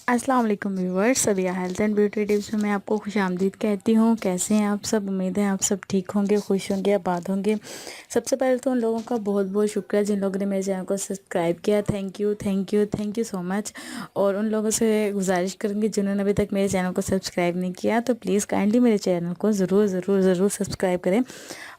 अस्सलाम वालेकुम viewers, Sabia health and beauty tips में मैं आपको खुश आमदीद कहती हूँ। कैसे हैं आप सब? उम्मीद है आप सब ठीक होंगे, खुश होंगे, आबाद होंगे। सबसे पहले तो उन लोगों का बहुत बहुत शुक्रिया जिन लोगों ने मेरे चैनल को सब्सक्राइब किया। Thank you thank you thank you so much. और उन लोगों से गुजारिश करूँगी जिन्होंने अभी तक मेरे चैनल को सब्सक्राइब नहीं किया तो प्लीज़ काइंडली मेरे चैनल को ज़रूर ज़रूर ज़रूर सब्सक्राइब करें।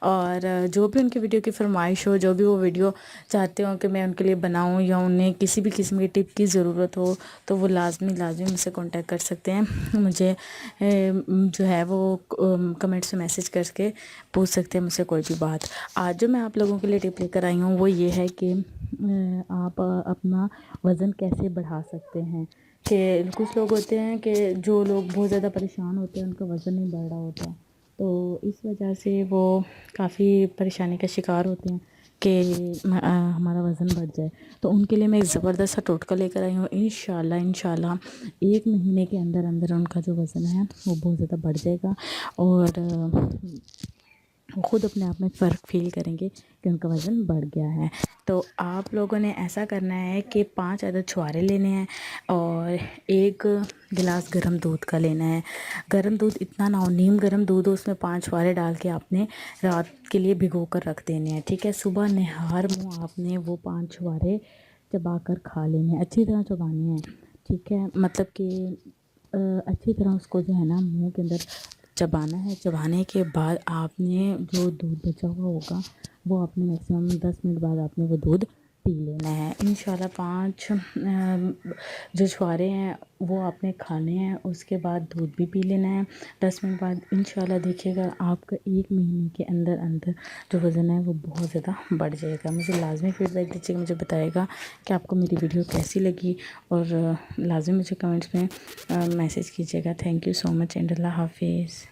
और जो भी उनकी वीडियो की फरमाइश हो, जो भी वो वीडियो चाहते हो कि मैं उनके लिए बनाऊं या उन्हें किसी भी किस्म की टिप की ज़रूरत हो तो वो लाजमी मुझसे कांटेक्ट कर सकते हैं। मुझे जो है वो कमेंट्स में मैसेज करके पूछ सकते हैं मुझसे कोई भी बात। आज जो मैं आप लोगों के लिए टिप लेकर आई हूँ वो ये है कि आप अपना वज़न कैसे बढ़ा सकते हैं। कि कुछ लोग होते हैं कि जो लोग बहुत ज़्यादा परेशान होते हैं, उनका वज़न नहीं बढ़ रहा होता, तो इस वजह से वो काफ़ी परेशानी का शिकार होते हैं कि हमारा वज़न बढ़ जाए। तो उनके लिए मैं एक ज़बरदस्त सा टोटका लेकर आई हूँ। इंशाल्लाह 1 महीने के अंदर अंदर उनका जो वज़न है वो बहुत ज़्यादा बढ़ जाएगा और वो ख़ुद अपने आप में फ़र्क फ़ील करेंगे कि उनका वज़न बढ़ गया है। तो आप लोगों ने ऐसा करना है कि 5 अदद छुहारे लेने हैं और 1 गिलास गर्म दूध का लेना है। गर्म दूध इतना ना हो, नीम गर्म दूध हो, उसमें 5 छुहारे डाल के आपने रात के लिए भिगो कर रख देने हैं। ठीक है, सुबह निहार मुँह आपने वो 5 छुहारे चबा कर खा लेने हैं, अच्छी तरह चबाने हैं। ठीक है, मतलब कि अच्छी तरह उसको जो है ना मुँह के अंदर चबाना है। चबाने के बाद आपने जो दूध बचा हुआ होगा वो आपने मैक्सिमम 10 मिनट बाद आपने वो दूध पी लेना है। इंशाल्लाह 5 जो छुहारे हैं वो आपने खाने हैं, उसके बाद दूध भी पी लेना है 10 मिनट बाद। इंशाल्लाह देखिएगा आपका 1 महीने के अंदर अंदर जो वज़न है वो बहुत ज़्यादा बढ़ जाएगा। मुझे लाजमी फीडबैक दीजिएगा, मुझे बताएगा कि आपको मेरी वीडियो कैसी लगी और लाजमी मुझे कमेंट्स में मैसेज कीजिएगा। Thank you so much and अल्लाह हाफिज़।